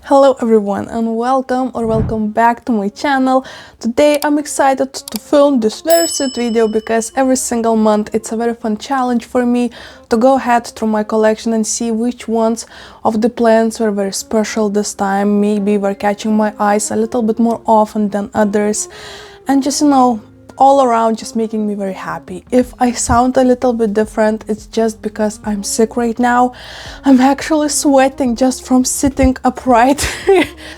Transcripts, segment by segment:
Hello everyone and welcome back to my channel. Today I'm excited to film this very sweet video because every single month it's a very fun challenge for me to go ahead through my collection and see which ones of the plants were very special this time, maybe were catching my eyes a little bit more often than others, and just all around just making me very happy. If I sound a little bit different, it's just because I'm sick right now. I'm actually sweating just from sitting upright.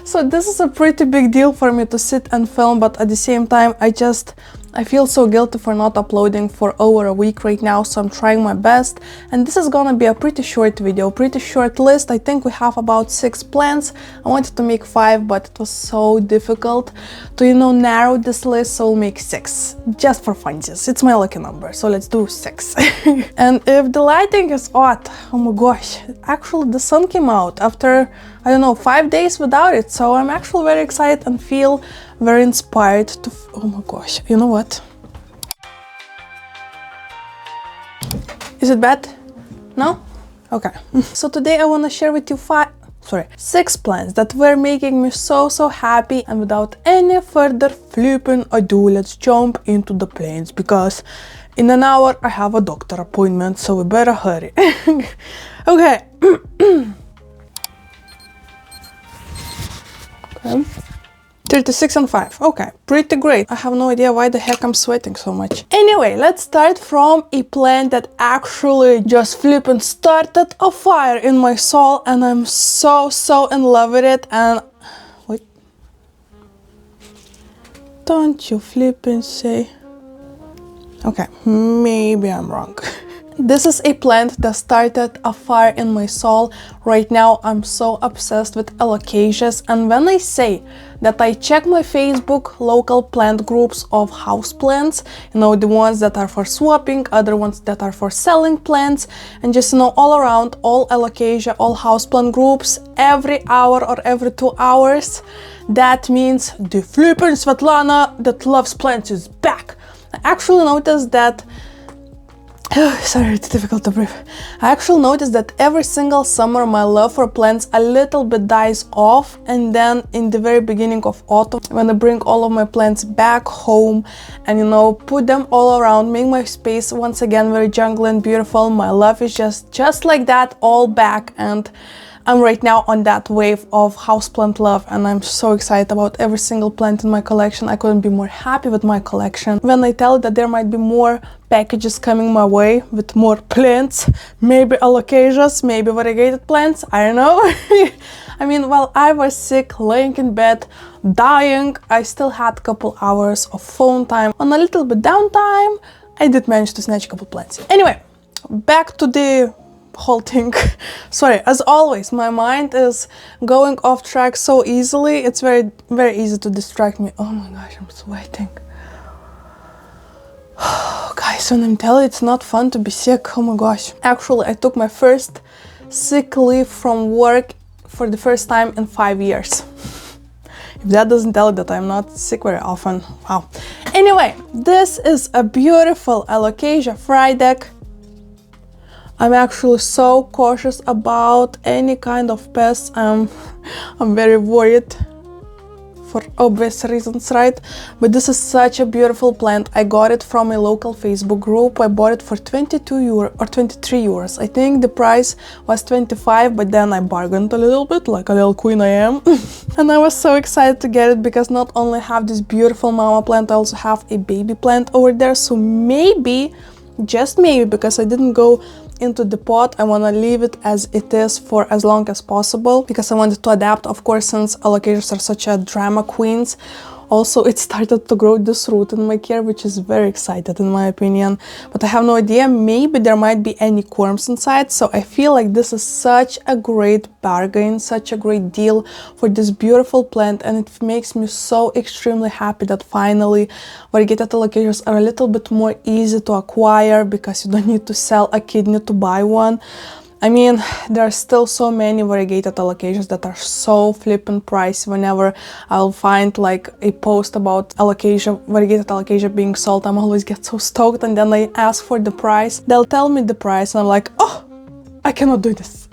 So this is a pretty big deal for me to sit and film, but at the same time I feel so guilty for not uploading for over a week right now, so I'm trying my best. And this is gonna be a pretty short video, pretty short list. I think we have about 6 plants. I wanted to make 5, but it was so difficult to, narrow this list, so we'll make 6. Just for funsies. It's my lucky number, so let's do 6. And if the lighting is odd, oh my gosh, actually the sun came out after, 5 days without it, so I'm actually very excited and feel very inspired to oh my gosh, you know what? Is it bad? No? Okay. So today I want to share with you 6 plants that were making me so happy, and without any further flipping ado, let's jump into the plants because in an hour I have a doctor appointment, so we better hurry. Okay. Okay. 36 and 5. Okay, pretty great. I have no idea why the heck I'm sweating so much. Anyway, let's start from a plant that actually just flipping started a fire in my soul, and I'm so in love with it. And wait, don't you flipping say? Okay, maybe I'm wrong. This is a plant that started a fire in my soul. Right now I'm so obsessed with alocasias, and when I say that I check my Facebook local plant groups of houseplants, the ones that are for swapping, other ones that are for selling plants, and just all around, all alocasia, all houseplant groups, every hour or every 2 hours, that means the flippin' Svetlana that loves plants is back. I actually noticed that sorry, it's difficult to breathe. I actually noticed that every single summer my love for plants a little bit dies off, and then in the very beginning of autumn, when I bring all of my plants back home and put them all around, make my space once again very jungle and beautiful, my love is just like that, all back, and I'm right now on that wave of houseplant love, and I'm so excited about every single plant in my collection. I couldn't be more happy with my collection. When I tell you that there might be more packages coming my way with more plants, maybe alocasias, maybe variegated plants, I don't know. I mean, while I was sick, laying in bed, dying, I still had a couple hours of phone time. On a little bit downtime, I did manage to snatch a couple plants. Anyway, back to the whole thing. Sorry, as always, my mind is going off track so easily. It's very easy to distract me. Oh my gosh, I'm sweating. Guys, when I'm telling you, it's not fun to be sick. Oh my gosh. Actually, I took my first sick leave from work for the first time in 5 years. If that doesn't tell you that I'm not sick very often, wow. Anyway, this is a beautiful alocasia Friedeck. I'm actually so cautious about any kind of pests. I'm very worried for obvious reasons, right? But this is such a beautiful plant. I got it from a local Facebook group. I bought it for 22 euro or 23 euros. I think the price was 25, but then I bargained a little bit, like a little queen I am. And I was so excited to get it because not only have this beautiful mama plant, I also have a baby plant over there. So maybe, just maybe, because I didn't go into the pot, I want to leave it as it is for as long as possible because I wanted to adapt, of course, since alocasias are such a drama queens. Also, it started to grow this root in my care, which is very excited in my opinion, but I have no idea, maybe there might be any worms inside. So I feel like this is such a great bargain, such a great deal for this beautiful plant, and it makes me so extremely happy that finally variegated alocasias are a little bit more easy to acquire because you don't need to sell a kidney to buy one. I mean, there are still so many variegated alocasias that are so flippin' pricey. Whenever I'll find like a post about variegated alocasia being sold, I'm always get so stoked, and then I ask for the price. They'll tell me the price and I'm like, oh, I cannot do this.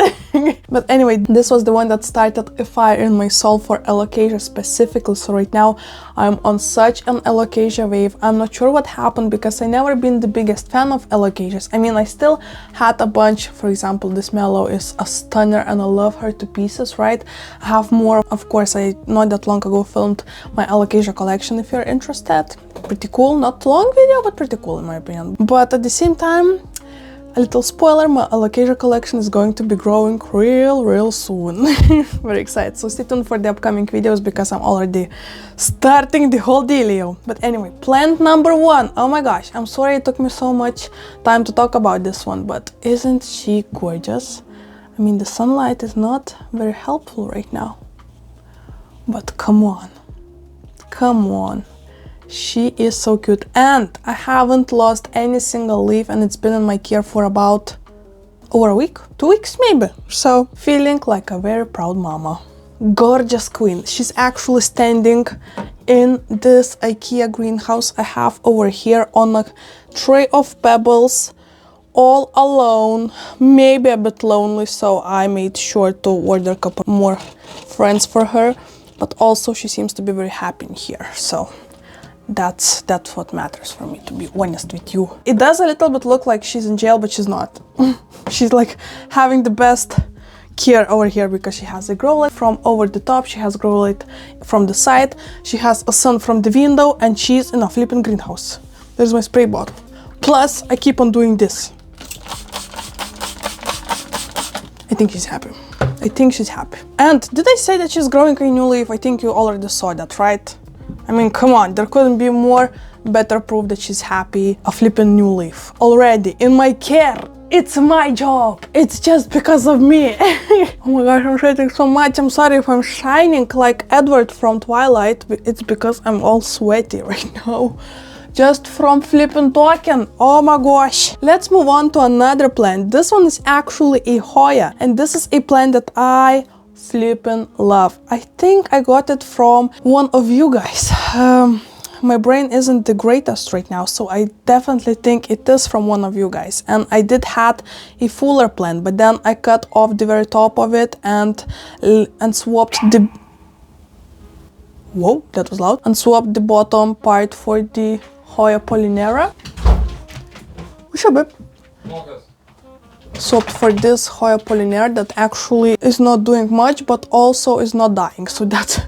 But anyway, this was the one that started a fire in my soul for alocasia specifically. So right now I'm on such an alocasia wave. I'm not sure what happened because I never been the biggest fan of alocasias. I mean, I still had a bunch. For example, this mallow is a stunner and I love her to pieces, right? I have more. Of course, I not that long ago filmed my alocasia collection if you're interested. Pretty cool, not long video, but pretty cool in my opinion. But at the same time, a little spoiler, my alocasia collection is going to be growing real soon. Very excited, so stay tuned for the upcoming videos because I'm already starting the whole dealio. But anyway, plant number 1. Oh my gosh, I'm sorry it took me so much time to talk about this one, but isn't she gorgeous? I mean, the sunlight is not very helpful right now, but come on, she is so cute. And I haven't lost any single leaf and it's been in my care for about over a week, 2 weeks maybe. So feeling like a very proud mama. Gorgeous queen. She's actually standing in this IKEA greenhouse I have over here on a tray of pebbles, all alone, maybe a bit lonely, so I made sure to order a couple more friends for her, but also she seems to be very happy in here, so that's what matters for me, to be honest with you. It does a little bit look like she's in jail, but she's not. She's like having the best care over here because she has a grow light from over the top, she has grow light from the side, she has a sun from the window, and she's in a flipping greenhouse. There's my spray bottle. Plus, I keep on doing this. I think she's happy. And did I say that she's growing a new leaf? I think you already saw that, right? I mean, come on, there couldn't be more better proof that she's happy. A flipping new leaf. Already in my care. It's my job. It's just because of me. Oh my gosh, I'm sweating so much. I'm sorry if I'm shining like Edward from Twilight. It's because I'm all sweaty right now. Just from flipping talking. Oh my gosh. Let's move on to another plant. This one is actually a Hoya. And this is a plant that I flipping love. I think I got it from one of you guys. My brain isn't the greatest right now, so I definitely think it is from one of you guys. And I did had a fuller plant, but then I cut off the very top of it and swapped the... Whoa, that was loud. And swapped the bottom part for the Hoya pollinera. Swapped for this Hoya pollinera that actually is not doing much, but also is not dying. So that's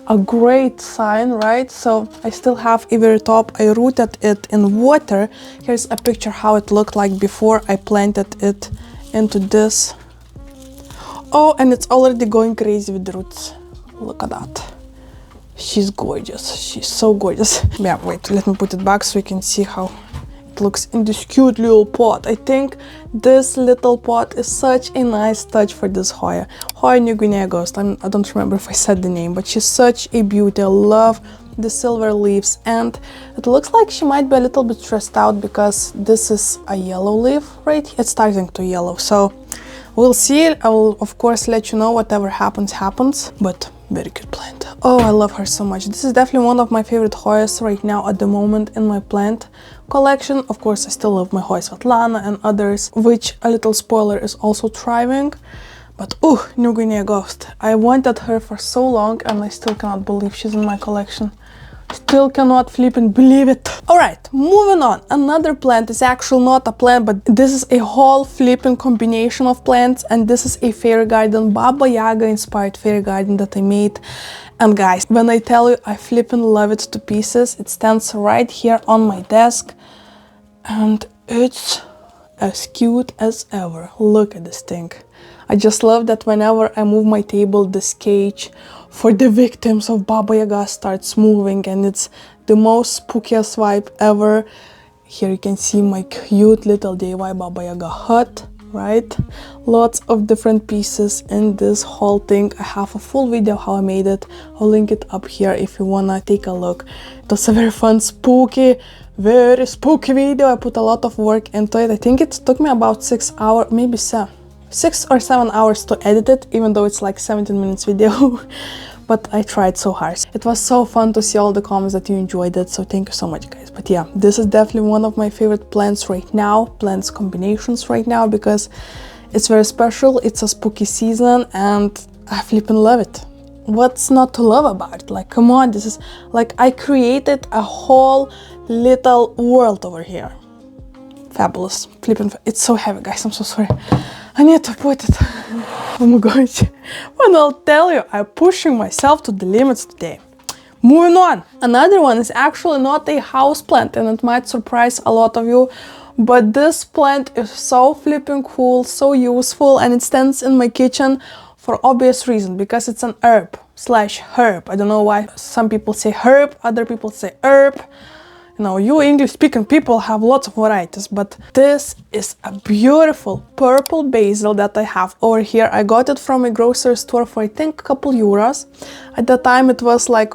a great sign, right? So I still have a very top. I rooted it in water. Here's a picture how it looked like before I planted it into this. Oh, and it's already going crazy with the roots. Look at that. She's gorgeous. She's so gorgeous. Yeah, wait, let me put it back so you can see how it looks in this cute little pot. I think this little pot is such a nice touch for this Hoya. Hoya New Guinea Ghost. I don't remember if I said the name, but she's such a beauty. I love the silver leaves, and it looks like she might be a little bit stressed out because this is a yellow leaf, right? It's starting to yellow, so we'll see. I will, of course, let you know whatever happens, but very cute plant. Oh, I love her so much. This is definitely one of my favorite Hoyas right now at the moment in my plant collection. Of course, I still love my Hoya Svetlana and others, which, a little spoiler, is also thriving. But New Guinea Ghost. I wanted her for so long and I still cannot believe she's in my collection. Still cannot flipping believe it. Alright, moving on. Another plant is actually not a plant, but this is a whole flipping combination of plants, and this is a fairy garden, Baba Yaga inspired fairy garden that I made. And guys, when I tell you I flipping love it to pieces, it stands right here on my desk and it's as cute as ever. Look at this thing. I just love that whenever I move my table, this cage for the victims of Baba Yaga starts moving, and it's the most spookiest vibe ever. Here you can see my cute little DIY Baba Yaga hut, right? Lots of different pieces in this whole thing. I have a full video how I made it. I'll link it up here if you wanna take a look. It was a very fun, very spooky video. I put a lot of work into it. I think it took me about 6 hours, maybe 6 or 7 hours to edit it, even though it's like 17 minutes video. But I tried so hard. It was so fun to see all the comments that you enjoyed it, so thank you so much, guys. But yeah, this is definitely one of my favorite plants right now, plants combinations right now, because It's very special, it's a spooky season, and I flippin' love it. What's not to love about it? Like, come on, this is like I created a whole little world over here. Fabulous. Flippin', it's so heavy, guys, I'm so sorry. I need to put it. Oh my gosh. When I'll tell you, I'm pushing myself to the limits today. Moving on. Another one is actually not a house plant, and it might surprise a lot of you, but this plant is so flipping cool, so useful, and it stands in my kitchen for obvious reason, because it's an herb/herb. I don't know why some people say herb, other people say herb. You know, you English-speaking people have lots of varieties, but this is a beautiful purple basil that I have over here. I got it from a grocery store for I think a couple euros. At the time it was like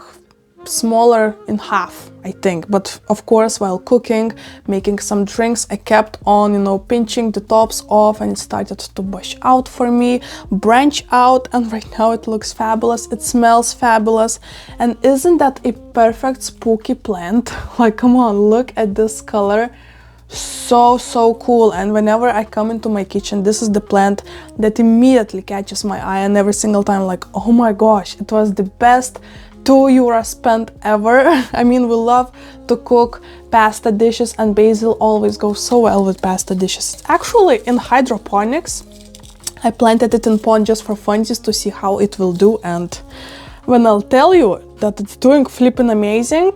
smaller in half, I think, but of course while cooking, making some drinks, I kept on, you know, pinching the tops off, and it started to bush out for me, branch out, and right now it looks fabulous, it smells fabulous. And isn't that a perfect spooky plant? Like, come on, look at this color, so cool. And whenever I come into my kitchen, this is the plant that immediately catches my eye, and every single time, like, oh my gosh, it was the best €2 spent ever. I mean, we love to cook pasta dishes, and basil always goes so well with pasta dishes. It's actually in hydroponics. I planted it in pot just for funsies to see how it will do, and when I'll tell you that it's doing flipping amazing,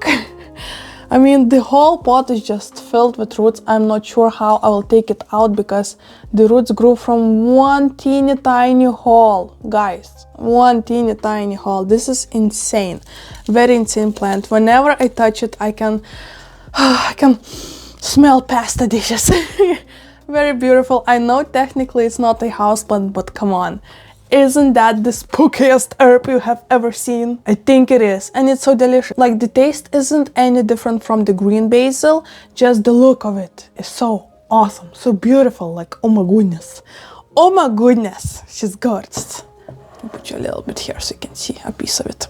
I mean, the whole pot is just filled with roots. I'm not sure how I will take it out, because the roots grew from one teeny tiny hole, guys. One teeny tiny hole. This is insane. Very insane plant. Whenever I touch it, I can smell pasta dishes. Very beautiful. I know technically it's not a houseplant, but come on. Isn't that the spookiest herb you have ever seen? I think it is, and it's so delicious. Like, the taste isn't any different from the green basil, just the look of it is so awesome, so beautiful. Like, oh my goodness. Oh my goodness, she's gorgeous. I'll put you a little bit here so you can see a piece of it.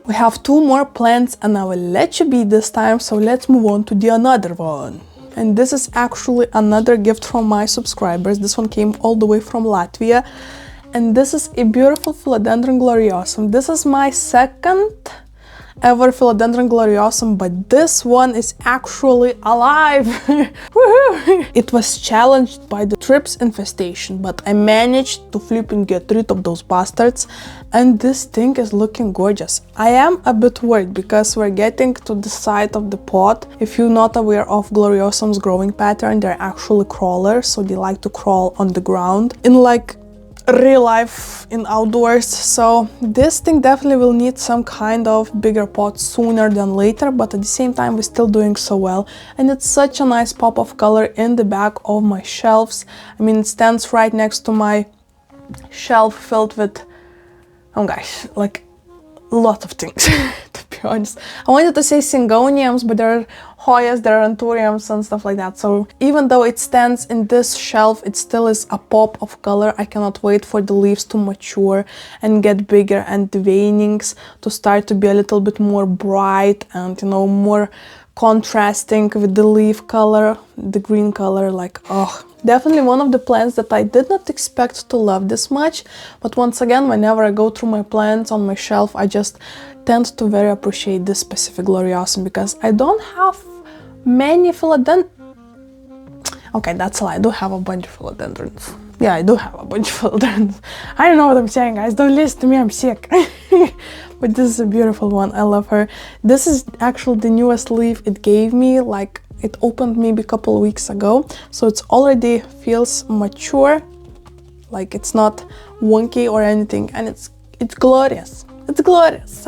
We have 2 more plants, and I will let you be this time, so let's move on to the another one. And this is actually another gift from my subscribers. This one came all the way from Latvia. And this is a beautiful philodendron gloriosum. This is my second ever philodendron gloriosum, but this one is actually alive. It was challenged by the thrips infestation, but I managed to flip and get rid of those bastards, and this thing is looking gorgeous. I am a bit worried because we're getting to the side of the pot. If you're not aware of gloriosum's growing pattern, they're actually crawlers, so they like to crawl on the ground in like real life in outdoors. So this thing definitely will need some kind of bigger pot sooner than later, but at the same time we're still doing so well, and it's such a nice pop of color in the back of my shelves. I mean, it stands right next to my shelf filled with, oh gosh, like a lot of things. To be honest, I wanted to say syngoniums, but there are Hoyas, there are anthuriums and stuff like that. So even though it stands in this shelf, it still is a pop of color. I cannot wait for the leaves to mature and get bigger, and the veinings to start to be a little bit more bright and, you know, more contrasting with the leaf color, the green color. Like, oh, definitely one of the plants that I did not expect to love this much. But once again, whenever I go through my plants on my shelf, I just tend to very appreciate this specific gloriosum, because I don't have many philodendrons. Okay, that's a lie. I do have a bunch of philodendrons. Yeah, I do have a bunch of philodendrons. I don't know what I'm saying, guys. Don't listen to me, I'm sick. But this is a beautiful one. I love her. This is actually the newest leaf it gave me. Like, it opened maybe a couple of weeks ago, so it's already feels mature. Like, it's not wonky or anything, and it's glorious. It's glorious.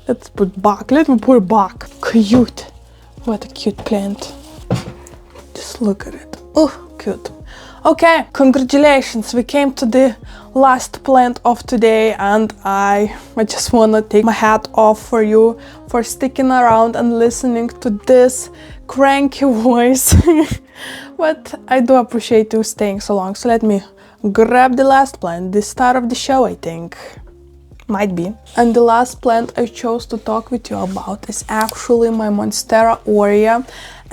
Let's put back. Let me put it back. Cute. What a cute plant. Just look at it. Oh, cute. Okay, congratulations. We came to the last plant of today, and I just want to take my hat off for you for sticking around and listening to this cranky voice. But I do appreciate you staying so long. So let me grab the last plant, the star of the show, I think. Might be. And the last plant I chose to talk with you about is actually my monstera aurea.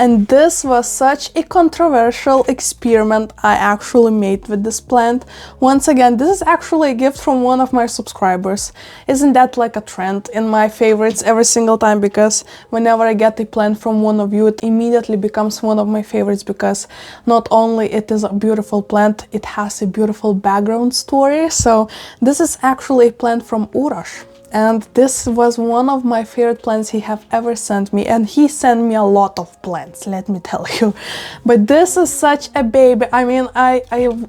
And this was such a controversial experiment I actually made with this plant. Once again, this is actually a gift from one of my subscribers. Isn't that like a trend in my favorites every single time? Because whenever I get a plant from one of you, it immediately becomes one of my favorites, because not only it is a beautiful plant, it has a beautiful background story. So this is actually a plant from Uroš. And this was one of my favorite plants he have ever sent me, and he sent me a lot of plants, let me tell you. But this is such a baby. I mean, I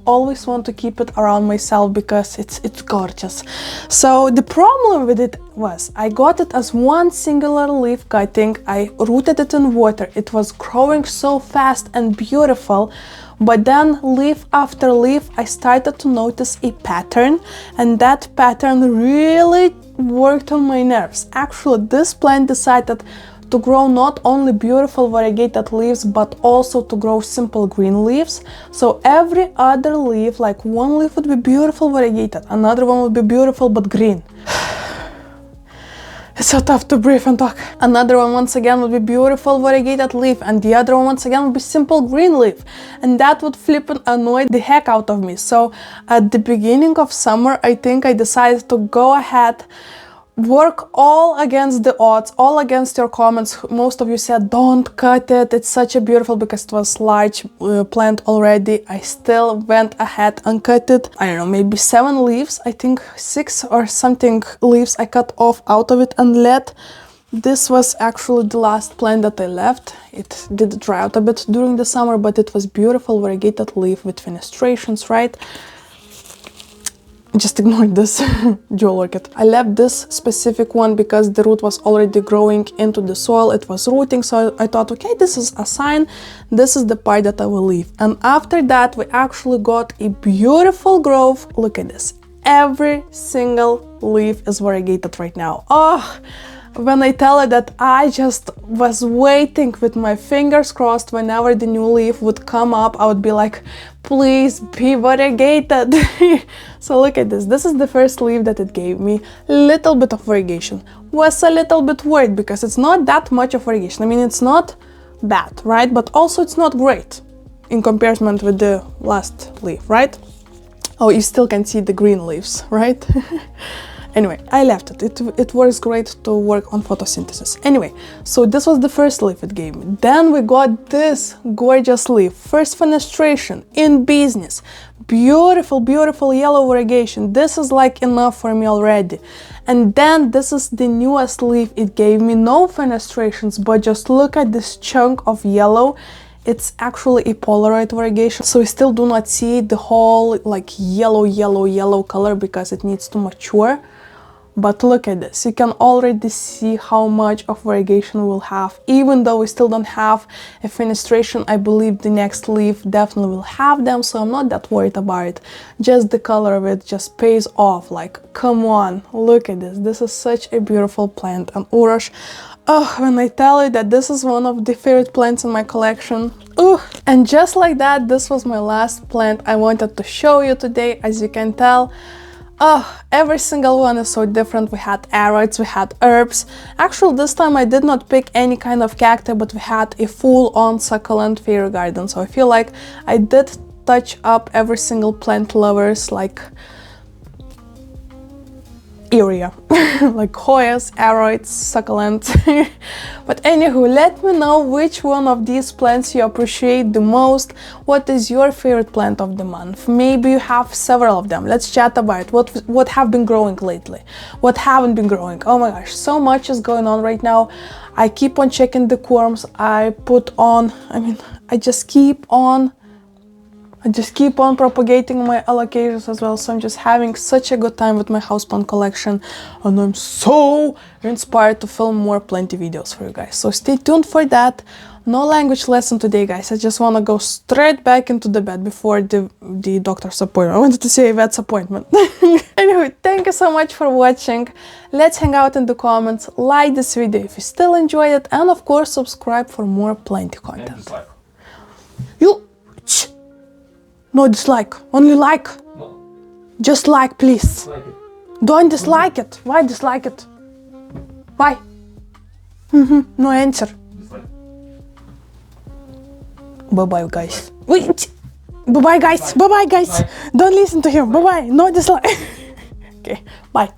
always want to keep it around myself because it's gorgeous. So the problem with it was I got it as one singular leaf cutting. I rooted it in water. It was growing so fast and beautiful. But then leaf after leaf, I started to notice a pattern, and that pattern really worked on my nerves. Actually, this plant decided to grow not only beautiful variegated leaves, but also to grow simple green leaves. So every other leaf, like one leaf would be beautiful variegated, another one would be beautiful but green. It's so tough to breathe and talk. Another one once again would be beautiful variegated leaf, and the other one once again would be simple green leaf. And that would flip and annoy the heck out of me. So at the beginning of summer, I think I decided to go ahead, work all against the odds, all against your comments. Most of you said don't cut it, it's such a beautiful, because it was large plant already. I still went ahead and cut it. I don't know, maybe 7 leaves, I think 6 or something leaves I cut off out of it and let. This was actually the last plant that I left. It did dry out a bit during the summer, but it was beautiful variegated leaf with fenestrations, right? Just ignore this jewel orchid. I left this specific one because the root was already growing into the soil. It was rooting, so I thought, okay, this is a sign. This is the part that I will leave. And after that, we actually got a beautiful growth. Look at this. Every single leaf is variegated right now. Oh! When I tell you that I just was waiting with my fingers crossed, whenever the new leaf would come up, I would be like, please be variegated. So look at this. This is the first leaf that it gave me. Little bit of variegation. Was a little bit worried because it's not that much of variegation. I mean, it's not bad, right? But also it's not great in comparison with the last leaf, right? Oh, you still can see the green leaves, right? Anyway, I left it. It works great to work on photosynthesis. Anyway, so this was the first leaf it gave me. Then we got this gorgeous leaf. First fenestration in business. Beautiful, beautiful yellow variegation. This is like enough for me already. And then this is the newest leaf it gave me. No fenestrations, but just look at this chunk of yellow. It's actually a Polaroid variegation, so we still do not see the whole like yellow color because it needs to mature. But look at this, you can already see how much of variegation we'll have. Even though we still don't have a fenestration, I believe the next leaf definitely will have them, so I'm not that worried about it. Just the color of it just pays off, like, come on, look at this. This is such a beautiful plant, and Uroš, oh, when I tell you that this is one of the favorite plants in my collection. Ooh. And just like that, this was my last plant I wanted to show you today. As you can tell, oh, every single one is so different. We had aroids, we had herbs. Actually, this time I did not pick any kind of cacti, but we had a full-on succulent fairy garden. So I feel like I did touch up every single plant lover's like area. Like Hoyas, aroids, succulents. But anywho, let me know which one of these plants you appreciate the most. What is your favorite plant of the month? Maybe you have several of them. Let's chat about it. What have been growing lately? What haven't been growing? Oh my gosh, so much is going on right now. I keep on checking the worms. I just keep on propagating my alocasias as well, so I'm just having such a good time with my houseplant collection, and I'm so inspired to film more plenty videos for you guys. So stay tuned for that. No language lesson today, guys. I just want to go straight back into the bed before the doctor's appointment. I wanted to say vet's appointment. Anyway, thank you so much for watching. Let's hang out in the comments, like this video if you still enjoyed it, and of course subscribe for more plenty content. No dislike, only like. No. Just like, please. Like it. Don't dislike it. Why dislike it? Why? No answer. Dislike. Bye-bye, guys. Wait! Bye-bye, guys. Bye-bye, guys. Don't listen to him. Bye-bye. No dislike. Okay, bye.